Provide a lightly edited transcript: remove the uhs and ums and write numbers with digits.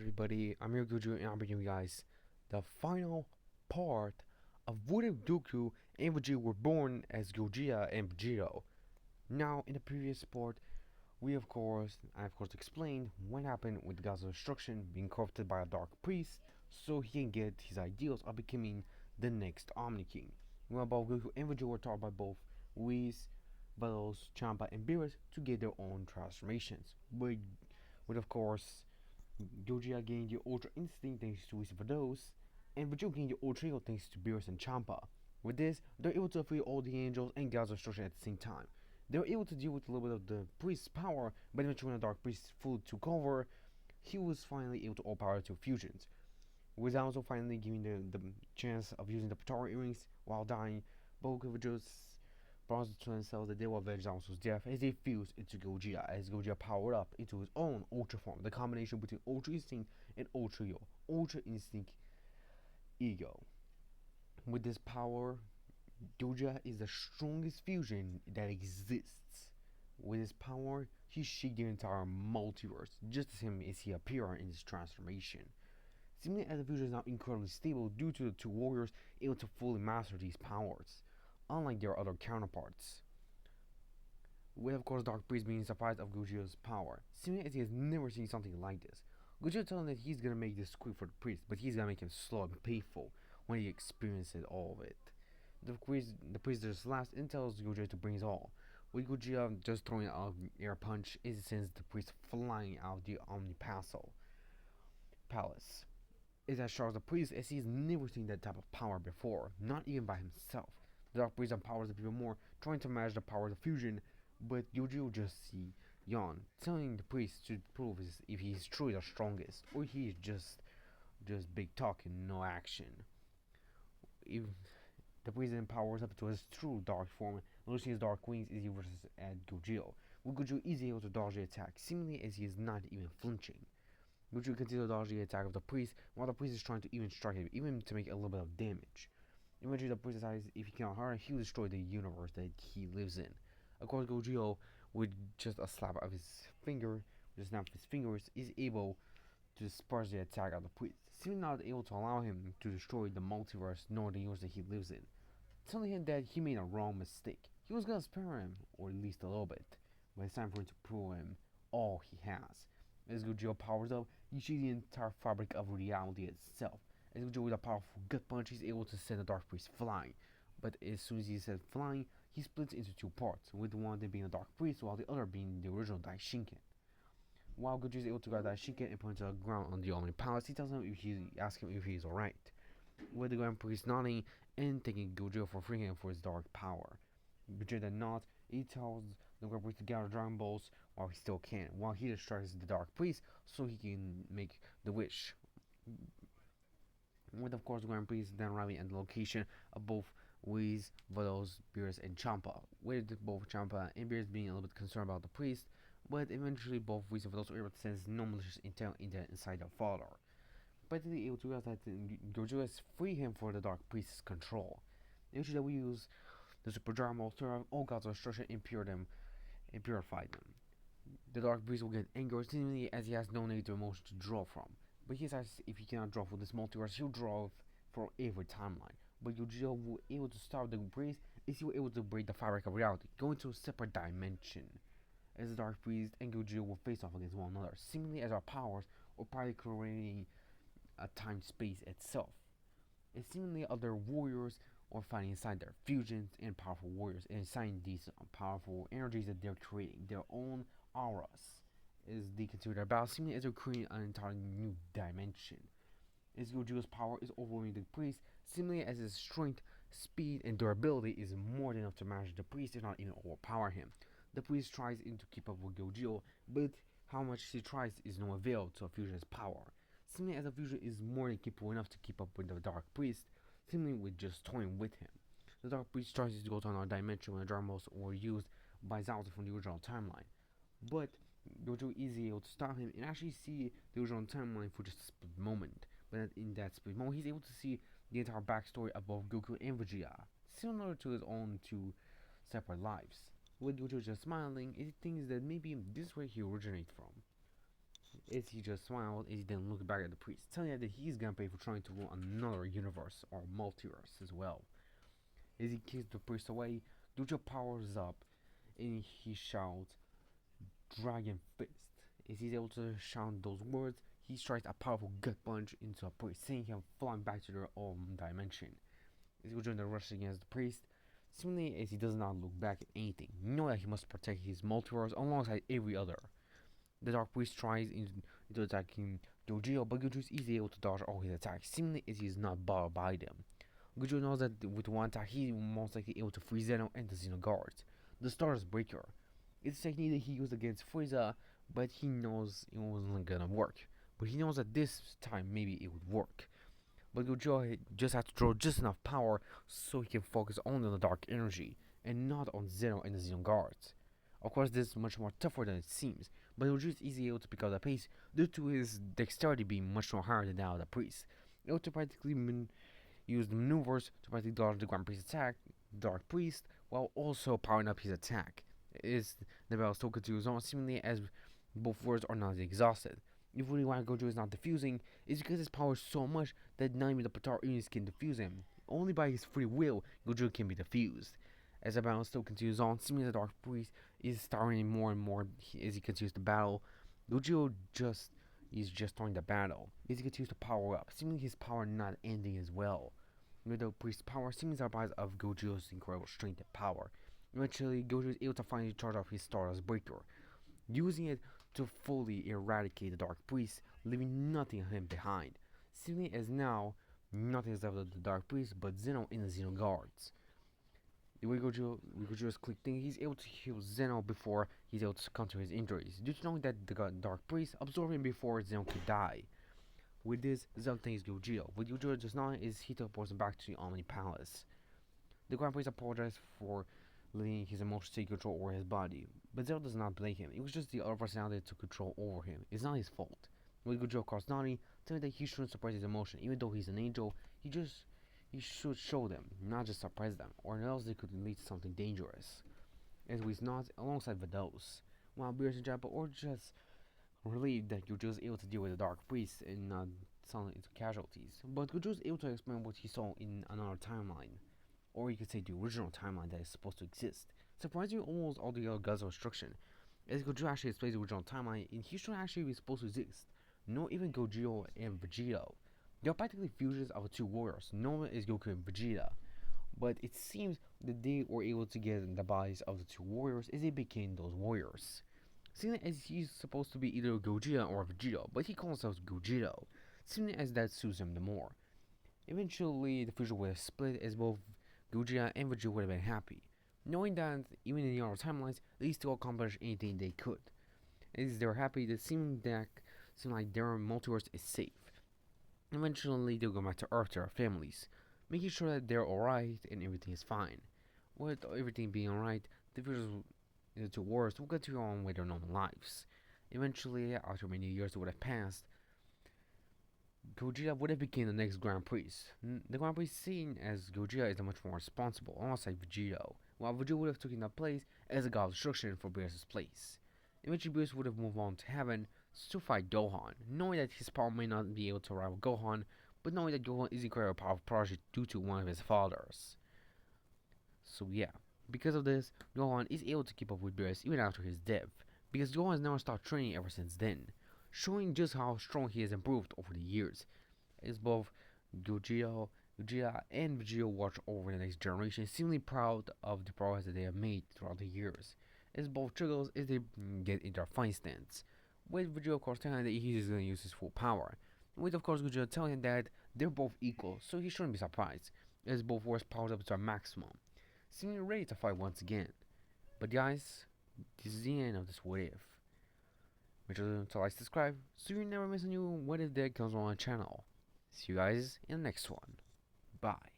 everybody, I'm your Goku and I'm bringing you guys the final part of what if Goku and Vegeta were born as Gogeta and Vegito. Now, in the previous part, I of course explained what happened with God's destruction being corrupted by a dark priest so he can get his ideals of becoming the next Omni King. Well, both Goku and Vegeta were taught by both Whis, Velos, Champa, and Beerus to get their own transformations. With of course Gogeta gained the Ultra Instinct thanks to Whis Vados, and Vegeta gained the Ultra Ego thanks to Beerus and Champa. With this, they're able to defeat all the angels and God's destruction at the same time. They were able to deal with a little bit of the priest's power, but eventually when the Dark Priest fully took over, he was finally able to overpower two fusions. With also finally giving the chance of using the Patara earrings while dying, both Vegeta's promised to themselves that they will avenge Zamasu's death as they fused into Gogeta, as Gogeta powered up into his own Ultra form, the combination between Ultra Instinct and Ultra Ego. Ultra Instinct Ego. With this power, Gogeta is the strongest fusion that exists. With his power, he shaped the entire multiverse, just as him as he appeared in his transformation. Seemingly as the fusion is now incredibly stable due to the two warriors able to fully master these powers, unlike their other counterparts. With of course Dark Priest being surprised of Gogeta's power, seemingly as he has never seen something like this. Gogeta tells him that he's gonna make this quick for the priest, but he's gonna make him slow and painful when he experiences all of it. The priest just laughs and tells Gogeta to bring his all. With Gogeta just throwing out an air punch, it sends the priest flying out of the Omnipasal palace. It has shocked the priest as he's never seen that type of power before, not even by himself. The Dark Priest empowers the people more, trying to match the power of the fusion, but Yuji just see yawn, telling the priest to prove if he's truly the strongest, or he's just big talk and no action. If the priest then powers up to his true dark form, losing his dark wings as he rushes at Gogeta. With Gogeta is able to dodge the attack, seemingly as he is not even flinching. Gogeta continues to dodge the attack of the priest, while the priest is trying to even strike him, even to make a little bit of damage. Eventually, the priest decides if he cannot hurt him, he will destroy the universe that he lives in. Of course, Gogeta, with just a slap of his finger, just snap of his fingers, is able to disperse the attack of the priest, seemingly not able to allow him to destroy the multiverse nor the universe that he lives in, telling him that he made a wrong mistake. He was gonna spare him, or at least a little bit, but it's time for him to prove him all he has. As Gogeta powers up, you see the entire fabric of reality itself. As Gogeta with a powerful gut punch, he's able to send the Dark Priest flying. But as soon as he said flying, he splits into two parts, with one of them being the Dark Priest, while the other being the original Daishinken. While Gogeta is able to grab Daishinken and put it to the ground on the Omni Palace, he tells him asks him if he's alright. With the Grand Priest nodding and thanking Gogeta for freeing him for his dark power. Gogeta nods, he tells the Grand Priest to gather Dragon Balls while he still can, while he distracts the Dark Priest so he can make the wish. With of course the Grand Priest then arriving at the location of both Whis, Vados, Beerus, and Champa, with both Champa and Beerus being a little bit concerned about the priest, but eventually both Whis and Vados were able to sense no malicious intent inside their father. But they able to realize that Gogeta has freed him for the Dark Priest's control. Eventually we use the Super Dragon Ball to survive all gods of destruction and purify them. The Dark Priest will get angry seemingly as he has no negative emotion to draw from. But he says if he cannot draw for this multiverse, he'll draw for every timeline. But Gogeta will be able to stop the priest as he will able to break the fabric of reality, going to a separate dimension. As the Dark Priest and Gogeta will face off against one another, seemingly as our powers are probably creating a time-space itself. As seemingly other warriors are fighting inside their fusions and powerful warriors inside these powerful energies that they're creating, their own auras. As they consider their battle, seemingly as they're creating an entirely new dimension. As Gogeta's power is overwhelming the priest, seemingly as his strength, speed, and durability is more than enough to match the priest, if not even overpower him. The priest tries to keep up with Gogeta, but how much he tries is no avail to a fusion's power. Seemingly as a fusion is more than capable enough to keep up with the Dark Priest, seemingly with just toying with him. The Dark Priest tries to go to another dimension when the Dragon Balls were used by Zalta from the original timeline. But Gogeta is able to stop him and actually see the original timeline for just a split moment. But in that split moment, he's able to see the entire backstory of both Goku and Vegeta, similar to his own two separate lives. With Gogeta just smiling, he thinks that maybe this is where he originates from. as he just smiled as he then looked back at the priest, telling him that he's gonna pay for trying to rule another universe or multiverse as well. As he kicks the priest away, Dojo powers up and he shouts, Dragon Fist. As he's able to shout those words, he strikes a powerful gut punch into a priest, sending him flying back to their own dimension. As he joins the rush against the priest, seemingly as he does not look back at anything, knowing that he must protect his multiverse alongside every other. The Dark Priest tries into attacking Gogeta, but Gogeta is easily able to dodge all his attacks, seemingly as he is not bothered by them. Gogeta knows that with one attack, he is most likely able to free Zeno and the Xeno guards. The Stardust Breaker. It's a technique that he used against Frieza, but he knows it wasn't gonna work. But he knows that this time maybe it would work. But Gogeta just has to draw just enough power so he can focus only on the dark energy and not on Zeno and the Xeno guards. Of course, this is much more tougher than it seems, but Gogeta is easily able to pick up the pace due to his dexterity being much more higher than that of the priest. Able to practically use the maneuvers to practically dodge the Grand Priest's attack, the Dark Priest, while also powering up his attack. Is the battle still continues on, seemingly as both words are not exhausted. If really why Gojo is not defusing, is because his power is so much that not even the Patarians can defuse him. Only by his free will, Gojo can be defused. As the battle still continues on, seemingly the Dark Priest is starting more and more as he continues the battle. Gojo is just starting the battle. As he continues to power up, seemingly his power not ending as well. With the priest's power, seemingly the rise of Gojo's incredible strength and power. Eventually, Gojo is able to finally charge off his Stardust Breaker, using it to fully eradicate the Dark Priest, leaving nothing of him behind. Seemingly as now, nothing is left of the Dark Priest but Zeno and the Xeno guards. The way Gojo's quick thing, he's able to heal Zeno before he's able to succumb to his injuries, due to knowing that the Dark Priest absorbed him before Zeno could die. With this, Zeno thanks Gogeta. What Gogeta does not is he teleports him back to the Omni Palace. The Grand Priest apologizes for letting his emotions take control over his body, but Zeno does not blame him. It was just the other personality that took control over him. It's not his fault. With Gogeta calls Nani, telling that he shouldn't suppress his emotion. Even though he's an angel, he should show them, not just suppress them, or else they could lead to something dangerous. As he's not alongside Vados, while Beerus and Jabba or just relieved that Gojo is able to deal with the Dark Priest and not suddenly into casualties. But Gojo is able to explain what he saw in another timeline, or you could say the original timeline that is supposed to exist. Surprisingly, almost all the other gods of destruction, as Gojo actually explains the original timeline, and he should actually be supposed to exist. No, even Gogeta and Vegito. They are practically fusions of the two warriors, known as Goku and Vegeta. But it seems that they were able to get in the bodies of the two warriors as they became those warriors. Seeing as he's supposed to be either Gogeta or Vegito, but he calls himself Gogeta, seeing as that suits him the more. Eventually, the fusion would have split as both Gogeta and Vegeta would have been happy, knowing that even in the other timelines, they still accomplished anything they could. As they were happy, it seemed like their multiverse is safe. Eventually, they'll go back to Earth to their families, making sure that they're alright and everything is fine. With everything being alright, the two warriors will continue on with their normal lives. Eventually, after many years would have passed, Gogeta would have become the next Grand Priest. The Grand Priest seen as Gogeta is much more responsible, alongside Vegito, while Vegeta would have taken that place as a god of destruction for Beerus' place. Eventually, Beerus would have moved on to heaven to fight Gohan, knowing that his power may not be able to rival Gohan, but knowing that Gohan is incredibly powerful prodigy due to one of his fathers. So yeah, because of this, Gohan is able to keep up with Beerus even after his death, because Gohan has never stopped training ever since then, showing just how strong he has improved over the years. As both Gogeta and Vegeta watch over the next generation, seemingly proud of the progress that they have made throughout the years, as both struggles as they get into their fight stance. With Vegeta of course telling him that he is going to use his full power, with of course Gogeta telling him that they're both equal, so he shouldn't be surprised, as both were powered up to their maximum, seemingly ready to fight once again. But guys, this is the end of this What If. Make sure to like, subscribe, so you never miss a new What If that comes on my channel. See you guys in the next one. Bye.